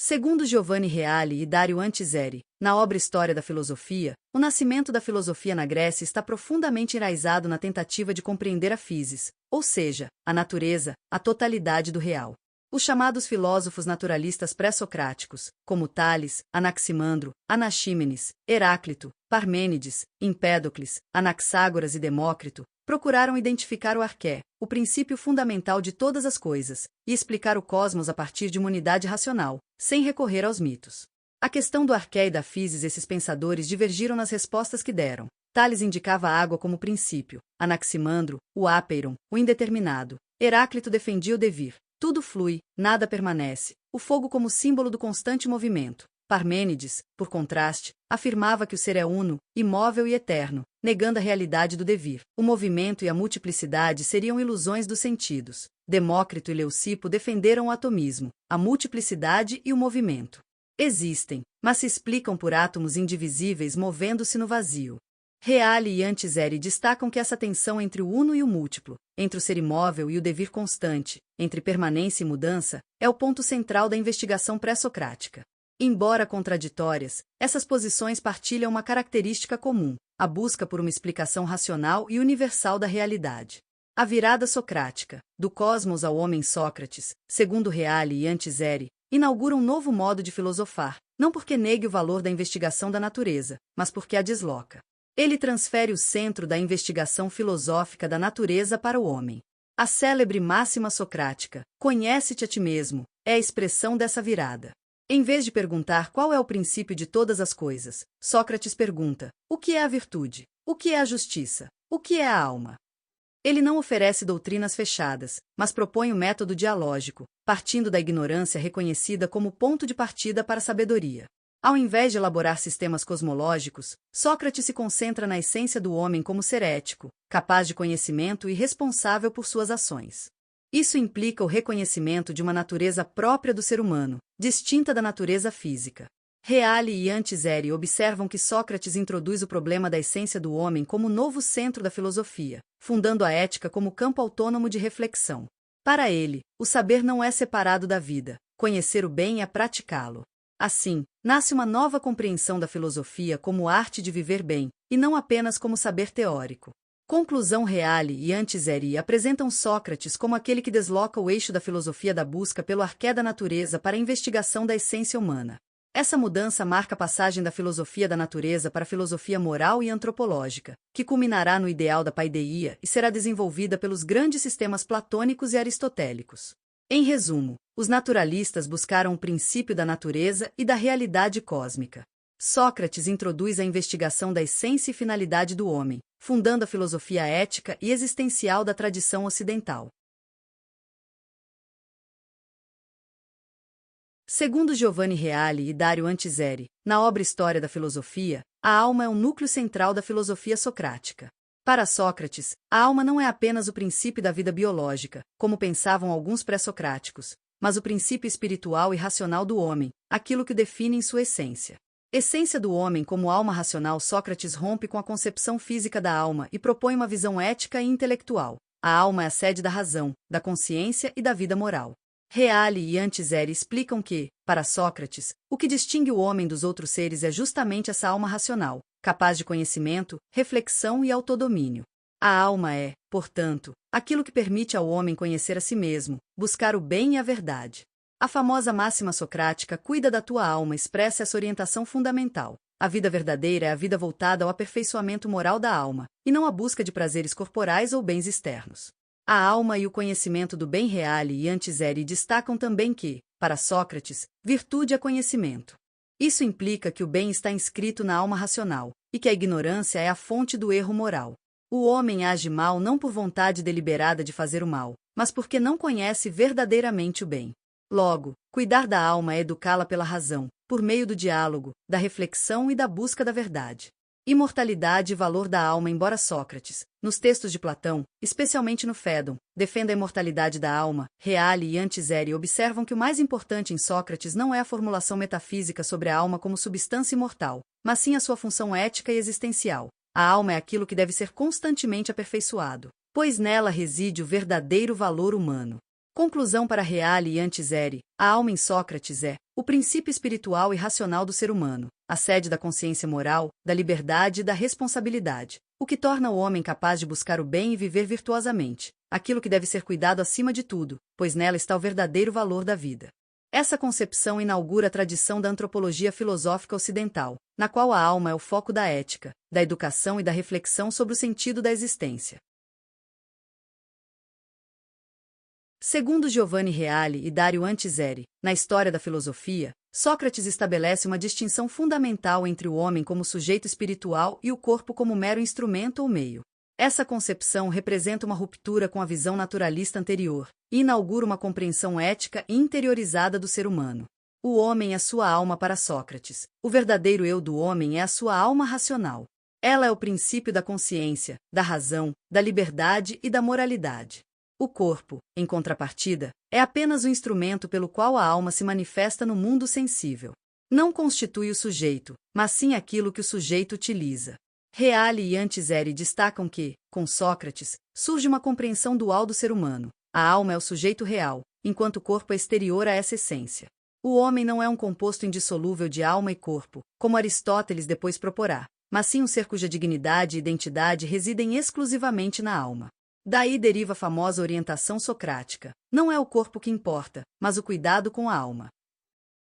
Segundo Giovanni Reale e Dario Antiseri, na obra História da Filosofia, o nascimento da filosofia na Grécia está profundamente enraizado na tentativa de compreender a physis, ou seja, a natureza, a totalidade do real. Os chamados filósofos naturalistas pré-socráticos, como Tales, Anaximandro, Anaxímenes, Heráclito, Parmênides, Empédocles, Anaxágoras e Demócrito, procuraram identificar o arqué, o princípio fundamental de todas as coisas, e explicar o cosmos a partir de uma unidade racional, sem recorrer aos mitos. A questão do arqué e da physis, esses pensadores divergiram nas respostas que deram. Tales indicava a água como princípio, Anaximandro, o apeiron, o indeterminado. Heráclito defendia o devir. Tudo flui, nada permanece, o fogo como símbolo do constante movimento. Parmênides, por contraste, afirmava que o ser é uno, imóvel e eterno, negando a realidade do devir. O movimento e a multiplicidade seriam ilusões dos sentidos. Demócrito e Leucipo defenderam o atomismo, a multiplicidade e o movimento. Existem, mas se explicam por átomos indivisíveis movendo-se no vazio. Reale e Antiseri destacam que essa tensão entre o uno e o múltiplo, entre o ser imóvel e o devir constante, entre permanência e mudança, é o ponto central da investigação pré-socrática. Embora contraditórias, essas posições partilham uma característica comum: a busca por uma explicação racional e universal da realidade. A virada socrática, do cosmos ao homem Sócrates, segundo Reale e Antiseri, inaugura um novo modo de filosofar, não porque negue o valor da investigação da natureza, mas porque a desloca. Ele transfere o centro da investigação filosófica da natureza para o homem. A célebre máxima socrática, conhece-te a ti mesmo, é a expressão dessa virada. Em vez de perguntar qual é o princípio de todas as coisas, Sócrates pergunta: o que é a virtude? O que é a justiça? O que é a alma? Ele não oferece doutrinas fechadas, mas propõe um método dialógico, partindo da ignorância reconhecida como ponto de partida para a sabedoria. Ao invés de elaborar sistemas cosmológicos, Sócrates se concentra na essência do homem como ser ético, capaz de conhecimento e responsável por suas ações. Isso implica o reconhecimento de uma natureza própria do ser humano, distinta da natureza física. Reale e Antiseri observam que Sócrates introduz o problema da essência do homem como novo centro da filosofia, fundando a ética como campo autônomo de reflexão. Para ele, o saber não é separado da vida, conhecer o bem é praticá-lo. Assim, nasce uma nova compreensão da filosofia como arte de viver bem, e não apenas como saber teórico. Conclusão: Reale e Antiseri apresentam Sócrates como aquele que desloca o eixo da filosofia da busca pelo arqué da natureza para a investigação da essência humana. Essa mudança marca a passagem da filosofia da natureza para a filosofia moral e antropológica, que culminará no ideal da paideia e será desenvolvida pelos grandes sistemas platônicos e aristotélicos. Em resumo, os naturalistas buscaram o princípio da natureza e da realidade cósmica. Sócrates introduz a investigação da essência e finalidade do homem, fundando a filosofia ética e existencial da tradição ocidental. Segundo Giovanni Reale e Dario Antiseri, na obra História da Filosofia, a alma é o núcleo central da filosofia socrática. Para Sócrates, a alma não é apenas o princípio da vida biológica, como pensavam alguns pré-socráticos, mas o princípio espiritual e racional do homem, aquilo que o define em sua essência. Essência do homem como alma racional. Sócrates rompe com a concepção física da alma e propõe uma visão ética e intelectual. A alma é a sede da razão, da consciência e da vida moral. Reale e Antiseri explicam que, para Sócrates, o que distingue o homem dos outros seres é justamente essa alma racional, capaz de conhecimento, reflexão e autodomínio. A alma é, portanto, aquilo que permite ao homem conhecer a si mesmo, buscar o bem e a verdade. A famosa máxima socrática "cuida da tua alma" expressa essa orientação fundamental. A vida verdadeira é a vida voltada ao aperfeiçoamento moral da alma, e não a busca de prazeres corporais ou bens externos. A alma e o conhecimento do bem. Reale e Antiseri destacam também que, para Sócrates, virtude é conhecimento. Isso implica que o bem está inscrito na alma racional, e que a ignorância é a fonte do erro moral. O homem age mal não por vontade deliberada de fazer o mal, mas porque não conhece verdadeiramente o bem. Logo, cuidar da alma é educá-la pela razão, por meio do diálogo, da reflexão e da busca da verdade. Imortalidade e valor da alma. Embora Sócrates, nos textos de Platão, especialmente no Fédon, defenda a imortalidade da alma, Reale e Antiseri observam que o mais importante em Sócrates não é a formulação metafísica sobre a alma como substância imortal, mas sim a sua função ética e existencial. A alma é aquilo que deve ser constantemente aperfeiçoado, pois nela reside o verdadeiro valor humano. Conclusão para Reale e Antiseri: a alma em Sócrates é o princípio espiritual e racional do ser humano, a sede da consciência moral, da liberdade e da responsabilidade, o que torna o homem capaz de buscar o bem e viver virtuosamente, aquilo que deve ser cuidado acima de tudo, pois nela está o verdadeiro valor da vida. Essa concepção inaugura a tradição da antropologia filosófica ocidental, na qual a alma é o foco da ética, da educação e da reflexão sobre o sentido da existência. Segundo Giovanni Reale e Dario Antiseri, na História da Filosofia, Sócrates estabelece uma distinção fundamental entre o homem como sujeito espiritual e o corpo como mero instrumento ou meio. Essa concepção representa uma ruptura com a visão naturalista anterior e inaugura uma compreensão ética e interiorizada do ser humano. O homem é sua alma para Sócrates. O verdadeiro eu do homem é a sua alma racional. Ela é o princípio da consciência, da razão, da liberdade e da moralidade. O corpo, em contrapartida, é apenas o instrumento pelo qual a alma se manifesta no mundo sensível. Não constitui o sujeito, mas sim aquilo que o sujeito utiliza. Reale e Antiseri destacam que, com Sócrates, surge uma compreensão dual do ser humano. A alma é o sujeito real, enquanto o corpo é exterior a essa essência. O homem não é um composto indissolúvel de alma e corpo, como Aristóteles depois proporá, mas sim um ser cuja dignidade e identidade residem exclusivamente na alma. Daí deriva a famosa orientação socrática: não é o corpo que importa, mas o cuidado com a alma.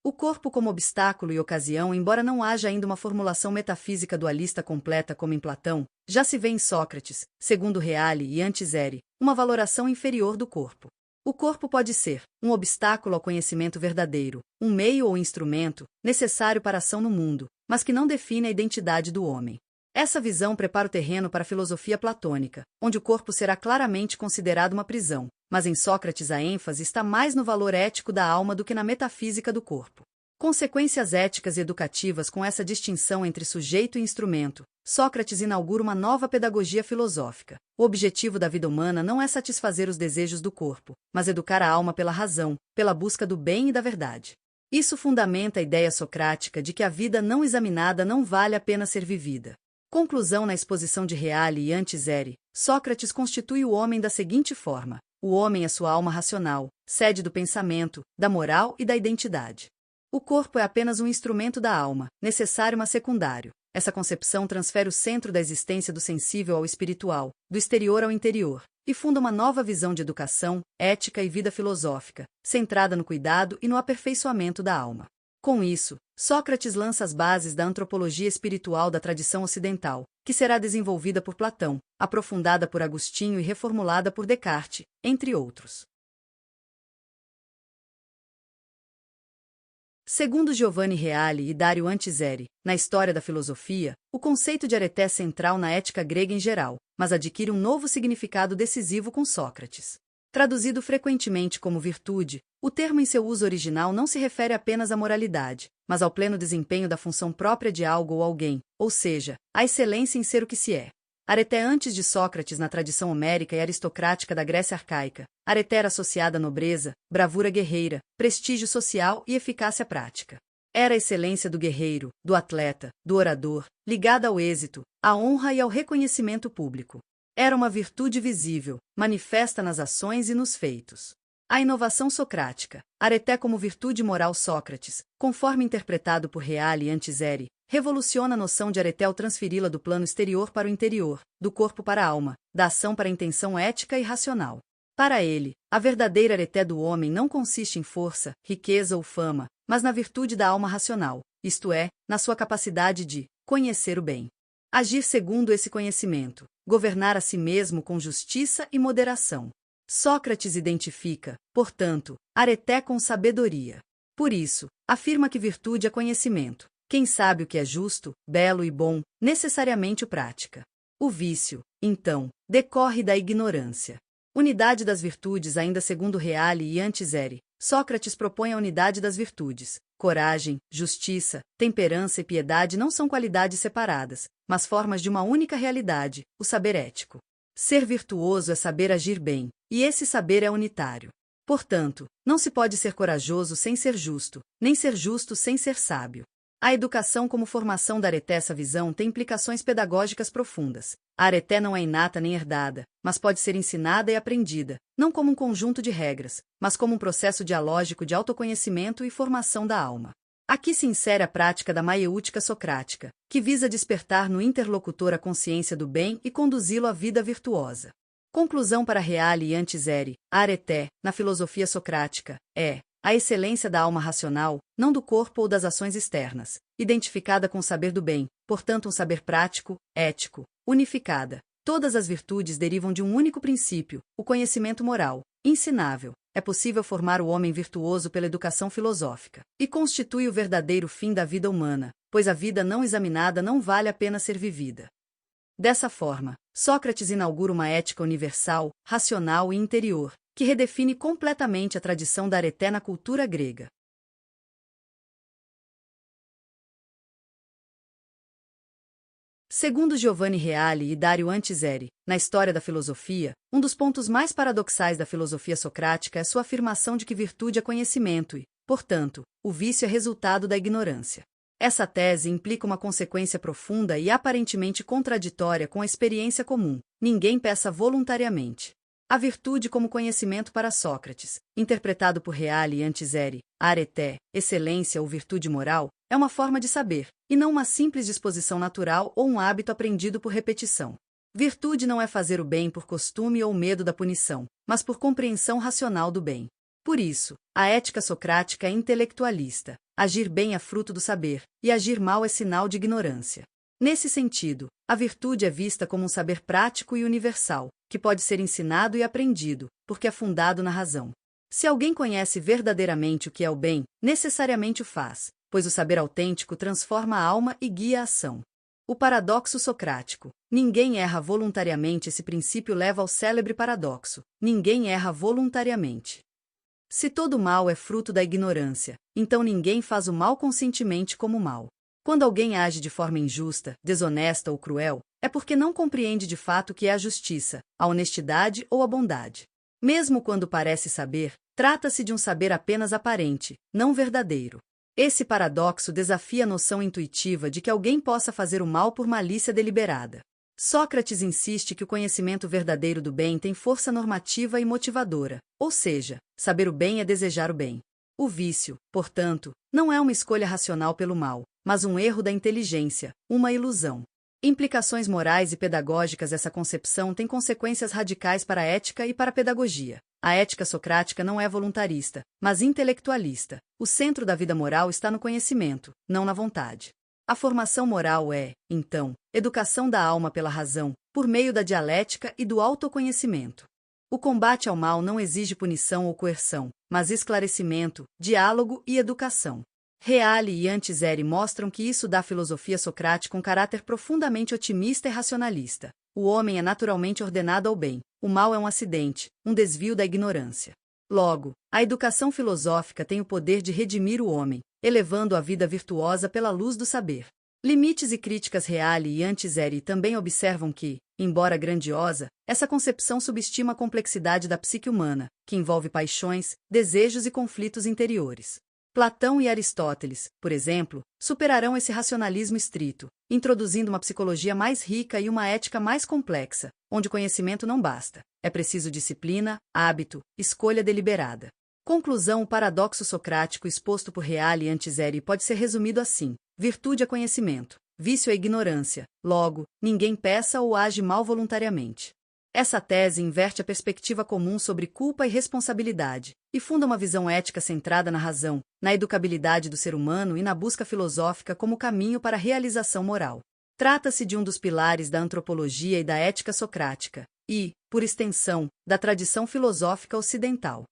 O corpo como obstáculo e ocasião, embora não haja ainda uma formulação metafísica dualista completa como em Platão, já se vê em Sócrates, segundo Reale e Antiseri, uma valoração inferior do corpo. O corpo pode ser um obstáculo ao conhecimento verdadeiro, um meio ou instrumento, necessário para a ação no mundo, mas que não define a identidade do homem. Essa visão prepara o terreno para a filosofia platônica, onde o corpo será claramente considerado uma prisão, mas em Sócrates a ênfase está mais no valor ético da alma do que na metafísica do corpo. Consequências éticas e educativas com essa distinção entre sujeito e instrumento, Sócrates inaugura uma nova pedagogia filosófica. O objetivo da vida humana não é satisfazer os desejos do corpo, mas educar a alma pela razão, pela busca do bem e da verdade. Isso fundamenta a ideia socrática de que a vida não examinada não vale a pena ser vivida. Conclusão: na exposição de Reale e Antiseri, Sócrates constitui o homem da seguinte forma: o homem é sua alma racional, sede do pensamento, da moral e da identidade. O corpo é apenas um instrumento da alma, necessário mas secundário. Essa concepção transfere o centro da existência do sensível ao espiritual, do exterior ao interior, e funda uma nova visão de educação, ética e vida filosófica, centrada no cuidado e no aperfeiçoamento da alma. Com isso, Sócrates lança as bases da antropologia espiritual da tradição ocidental, que será desenvolvida por Platão, aprofundada por Agostinho e reformulada por Descartes, entre outros. Segundo Giovanni Reale e Dario Antiseri, na História da Filosofia, o conceito de areté é central na ética grega em geral, mas adquire um novo significado decisivo com Sócrates. Traduzido frequentemente como virtude, o termo em seu uso original não se refere apenas à moralidade, mas ao pleno desempenho da função própria de algo ou alguém, ou seja, à excelência em ser o que se é. Areté antes de Sócrates na tradição homérica e aristocrática da Grécia arcaica. Areté era associada à nobreza, bravura guerreira, prestígio social e eficácia prática. Era a excelência do guerreiro, do atleta, do orador, ligada ao êxito, à honra e ao reconhecimento público. Era uma virtude visível, manifesta nas ações e nos feitos. A inovação socrática, areté como virtude moral Sócrates, conforme interpretado por Reale e Antiseri, revoluciona a noção de areté ao transferi-la do plano exterior para o interior, do corpo para a alma, da ação para a intenção ética e racional. Para ele, a verdadeira areté do homem não consiste em força, riqueza ou fama, mas na virtude da alma racional, isto é, na sua capacidade de conhecer o bem. Agir segundo esse conhecimento, governar a si mesmo com justiça e moderação. Sócrates identifica, portanto, areté com sabedoria. Por isso, afirma que virtude é conhecimento. Quem sabe o que é justo, belo e bom, necessariamente o pratica. O vício, então, decorre da ignorância. Unidade das virtudes. Ainda segundo Reale e Antiseri, Sócrates propõe a unidade das virtudes. Coragem, justiça, temperança e piedade não são qualidades separadas, mas formas de uma única realidade, o saber ético. Ser virtuoso é saber agir bem, e esse saber é unitário. Portanto, não se pode ser corajoso sem ser justo, nem ser justo sem ser sábio. A educação como formação da areté. Essa visão tem implicações pedagógicas profundas. A areté não é inata nem herdada, mas pode ser ensinada e aprendida, não como um conjunto de regras, mas como um processo dialógico de autoconhecimento e formação da alma. Aqui se insere a prática da maiêutica socrática, que visa despertar no interlocutor a consciência do bem e conduzi-lo à vida virtuosa. Conclusão para Reale e Antiseri: a areté, na filosofia socrática, é a excelência da alma racional, não do corpo ou das ações externas, identificada com o saber do bem, portanto um saber prático, ético, unificada. Todas as virtudes derivam de um único princípio, o conhecimento moral, ensinável. É possível formar o homem virtuoso pela educação filosófica, e constitui o verdadeiro fim da vida humana, pois a vida não examinada não vale a pena ser vivida. Dessa forma, Sócrates inaugura uma ética universal, racional e interior, que redefine completamente a tradição da areté na cultura grega. Segundo Giovanni Reale e Dario Antiseri, na História da Filosofia, um dos pontos mais paradoxais da filosofia socrática é sua afirmação de que virtude é conhecimento e, portanto, o vício é resultado da ignorância. Essa tese implica uma consequência profunda e aparentemente contraditória com a experiência comum: ninguém peça voluntariamente. A virtude como conhecimento para Sócrates, interpretado por Reale e Antiseri, a areté, excelência ou virtude moral, é uma forma de saber, e não uma simples disposição natural ou um hábito aprendido por repetição. Virtude não é fazer o bem por costume ou medo da punição, mas por compreensão racional do bem. Por isso, a ética socrática é intelectualista. Agir bem é fruto do saber, e agir mal é sinal de ignorância. Nesse sentido, a virtude é vista como um saber prático e universal, que pode ser ensinado e aprendido, porque é fundado na razão. Se alguém conhece verdadeiramente o que é o bem, necessariamente o faz, pois o saber autêntico transforma a alma e guia a ação. O paradoxo socrático: ninguém erra voluntariamente. Esse princípio leva ao célebre paradoxo: ninguém erra voluntariamente. Se todo mal é fruto da ignorância, então ninguém faz o mal conscientemente como mal. Quando alguém age de forma injusta, desonesta ou cruel, é porque não compreende de fato o que é a justiça, a honestidade ou a bondade. Mesmo quando parece saber, trata-se de um saber apenas aparente, não verdadeiro. Esse paradoxo desafia a noção intuitiva de que alguém possa fazer o mal por malícia deliberada. Sócrates insiste que o conhecimento verdadeiro do bem tem força normativa e motivadora, ou seja, saber o bem é desejar o bem. O vício, portanto, não é uma escolha racional pelo mal, mas um erro da inteligência, uma ilusão. Implicações morais e pedagógicas: essa concepção tem consequências radicais para a ética e para a pedagogia. A ética socrática não é voluntarista, mas intelectualista. O centro da vida moral está no conhecimento, não na vontade. A formação moral é, então, educação da alma pela razão, por meio da dialética e do autoconhecimento. O combate ao mal não exige punição ou coerção, mas esclarecimento, diálogo e educação. Reale e Antiseri mostram que isso dá à filosofia socrática um caráter profundamente otimista e racionalista. O homem é naturalmente ordenado ao bem, o mal é um acidente, um desvio da ignorância. Logo, a educação filosófica tem o poder de redimir o homem, elevando a vida virtuosa pela luz do saber. Limites e críticas. Reale e Antiseri também observam que, embora grandiosa, essa concepção subestima a complexidade da psique humana, que envolve paixões, desejos e conflitos interiores. Platão e Aristóteles, por exemplo, superarão esse racionalismo estrito, introduzindo uma psicologia mais rica e uma ética mais complexa, onde conhecimento não basta. É preciso disciplina, hábito, escolha deliberada. Conclusão: o paradoxo socrático exposto por Reale e Antiseri pode ser resumido assim: virtude é conhecimento, vício é ignorância, logo, ninguém peça ou age mal voluntariamente. Essa tese inverte a perspectiva comum sobre culpa e responsabilidade, e funda uma visão ética centrada na razão, na educabilidade do ser humano e na busca filosófica como caminho para a realização moral. Trata-se de um dos pilares da antropologia e da ética socrática, e, por extensão, da tradição filosófica ocidental.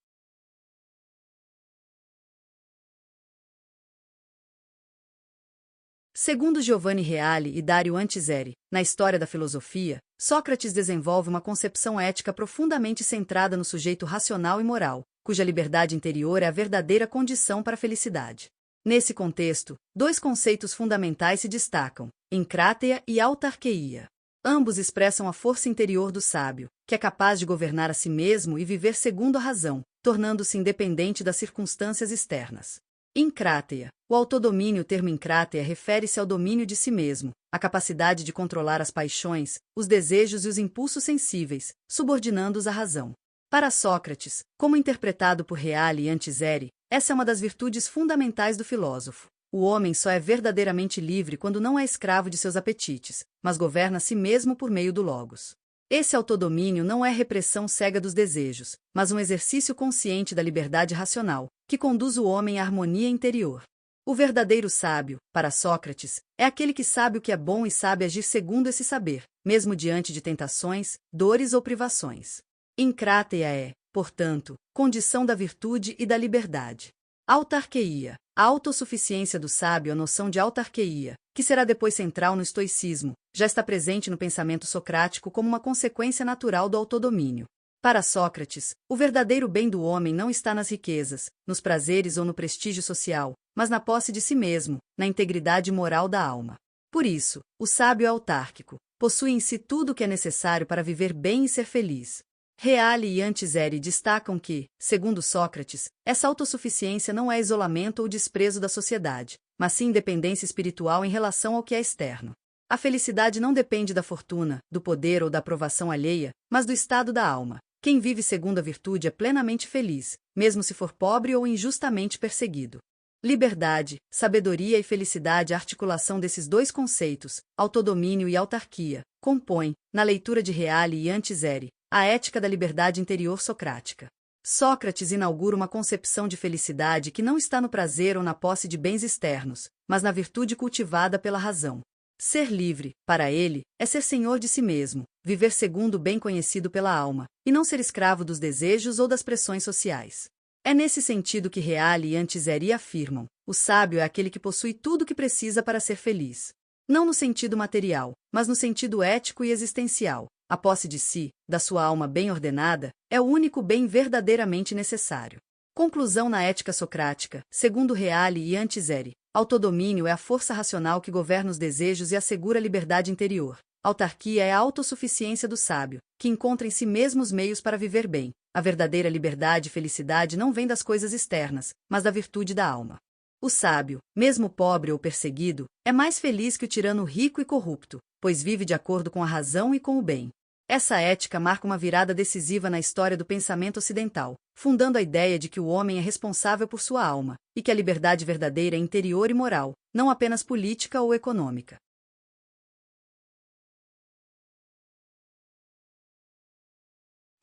Segundo Giovanni Reale e Dario Antiseri, na História da Filosofia, Sócrates desenvolve uma concepção ética profundamente centrada no sujeito racional e moral, cuja liberdade interior é a verdadeira condição para a felicidade. Nesse contexto, dois conceitos fundamentais se destacam: encráteia e autarqueia. Ambos expressam a força interior do sábio, que é capaz de governar a si mesmo e viver segundo a razão, tornando-se independente das circunstâncias externas. Encráteia: O autodomínio, termo em crátea, refere-se ao domínio de si mesmo, a capacidade de controlar as paixões, os desejos e os impulsos sensíveis, subordinando-os à razão. Para Sócrates, como interpretado por Reale e Antiseri, essa é uma das virtudes fundamentais do filósofo. O homem só é verdadeiramente livre quando não é escravo de seus apetites, mas governa a si mesmo por meio do logos. Esse autodomínio não é repressão cega dos desejos, mas um exercício consciente da liberdade racional, que conduz o homem à harmonia interior. O verdadeiro sábio, para Sócrates, é aquele que sabe o que é bom e sabe agir segundo esse saber, mesmo diante de tentações, dores ou privações. Encráteia é, portanto, condição da virtude e da liberdade. Autarqueia. A autossuficiência do sábio, a noção de autarqueia, que será depois central no estoicismo, já está presente no pensamento socrático como uma consequência natural do autodomínio. Para Sócrates, o verdadeiro bem do homem não está nas riquezas, nos prazeres ou no prestígio social, mas na posse de si mesmo, na integridade moral da alma. Por isso, o sábio é autárquico, possui em si tudo o que é necessário para viver bem e ser feliz. Reale e Antiseri destacam que, segundo Sócrates, essa autossuficiência não é isolamento ou desprezo da sociedade, mas sim independência espiritual em relação ao que é externo. A felicidade não depende da fortuna, do poder ou da aprovação alheia, mas do estado da alma. Quem vive segundo a virtude é plenamente feliz, mesmo se for pobre ou injustamente perseguido. Liberdade, sabedoria e felicidade, a articulação desses dois conceitos, autodomínio e autarquia, compõem, na leitura de Reale e Antiseri, a ética da liberdade interior socrática. Sócrates inaugura uma concepção de felicidade que não está no prazer ou na posse de bens externos, mas na virtude cultivada pela razão. Ser livre, para ele, é ser senhor de si mesmo, viver segundo o bem conhecido pela alma, e não ser escravo dos desejos ou das pressões sociais. É nesse sentido que Reale e Antiseri afirmam: o sábio é aquele que possui tudo o que precisa para ser feliz. Não no sentido material, mas no sentido ético e existencial. A posse de si, da sua alma bem ordenada, é o único bem verdadeiramente necessário. Conclusão na ética socrática, segundo Reale e Antiseri, autodomínio é a força racional que governa os desejos e assegura a liberdade interior. Autarquia é a autossuficiência do sábio, que encontra em si mesmo os meios para viver bem. A verdadeira liberdade e felicidade não vem das coisas externas, mas da virtude da alma. O sábio, mesmo pobre ou perseguido, é mais feliz que o tirano rico e corrupto, pois vive de acordo com a razão e com o bem. Essa ética marca uma virada decisiva na história do pensamento ocidental, fundando a ideia de que o homem é responsável por sua alma, e que a liberdade verdadeira é interior e moral, não apenas política ou econômica.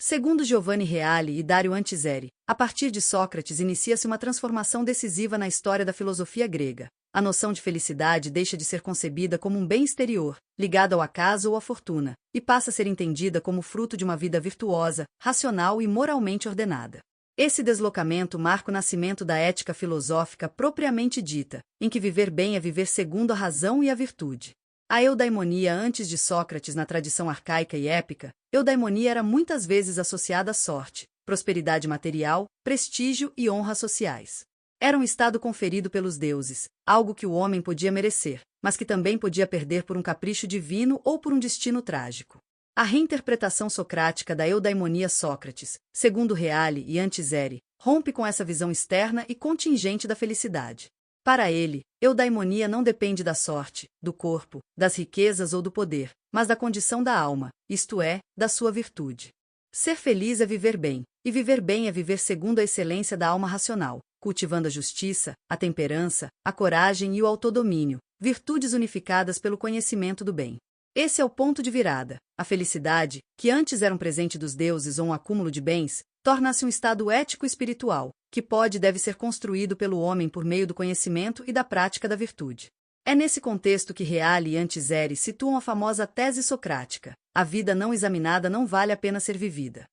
Segundo Giovanni Reale e Dario Antiseri, a partir de Sócrates inicia-se uma transformação decisiva na história da filosofia grega. A noção de felicidade deixa de ser concebida como um bem exterior, ligado ao acaso ou à fortuna, e passa a ser entendida como fruto de uma vida virtuosa, racional e moralmente ordenada. Esse deslocamento marca o nascimento da ética filosófica propriamente dita, em que viver bem é viver segundo a razão e a virtude. A eudaimonia antes de Sócrates na tradição arcaica e épica, eudaimonia era muitas vezes associada à sorte, prosperidade material, prestígio e honras sociais. Era um estado conferido pelos deuses, algo que o homem podia merecer, mas que também podia perder por um capricho divino ou por um destino trágico. A reinterpretação socrática da eudaimonia Sócrates, segundo Reale e Antiseri, rompe com essa visão externa e contingente da felicidade. Para ele, eudaimonia não depende da sorte, do corpo, das riquezas ou do poder, mas da condição da alma, isto é, da sua virtude. Ser feliz é viver bem, e viver bem é viver segundo a excelência da alma racional, cultivando a justiça, a temperança, a coragem e o autodomínio, virtudes unificadas pelo conhecimento do bem. Esse é o ponto de virada. A felicidade, que antes era um presente dos deuses ou um acúmulo de bens, torna-se um estado ético-espiritual, que pode e deve ser construído pelo homem por meio do conhecimento e da prática da virtude. É nesse contexto que Reale e Antiseri situam a famosa tese socrática: a vida não examinada não vale a pena ser vivida.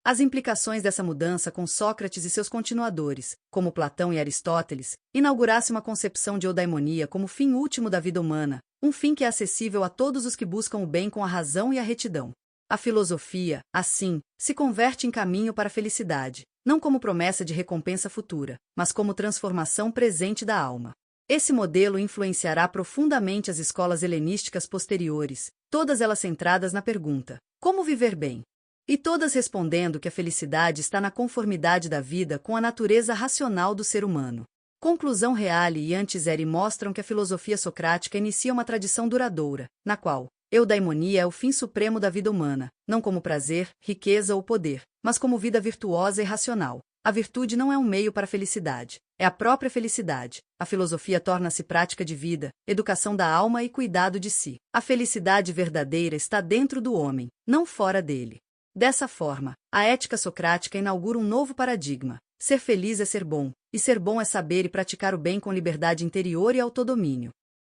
As implicações dessa mudança com Sócrates e seus continuadores, como Platão e Aristóteles, inaugurasse uma concepção de eudaimonia como fim último da vida humana, um fim que é acessível a todos os que buscam o bem com a razão e a retidão. A filosofia, assim, se converte em caminho para a felicidade, não como promessa de recompensa futura, mas como transformação presente da alma. Esse modelo influenciará profundamente as escolas helenísticas posteriores, todas elas centradas na pergunta: como viver bem? E todas respondendo que a felicidade está na conformidade da vida com a natureza racional do ser humano. Conclusão Reale e Antiseri mostram que a filosofia socrática inicia uma tradição duradoura, na qual eudaimonia é o fim supremo da vida humana, não como prazer, riqueza ou poder, mas como vida virtuosa e racional. A virtude não é um meio para a felicidade, é a própria felicidade. A filosofia torna-se prática de vida, educação da alma e cuidado de si. A felicidade verdadeira está dentro do homem, não fora dele. Dessa forma, a ética socrática inaugura um novo paradigma. Ser feliz é ser bom, e ser bom é saber e praticar o bem com liberdade interior e autodomínio.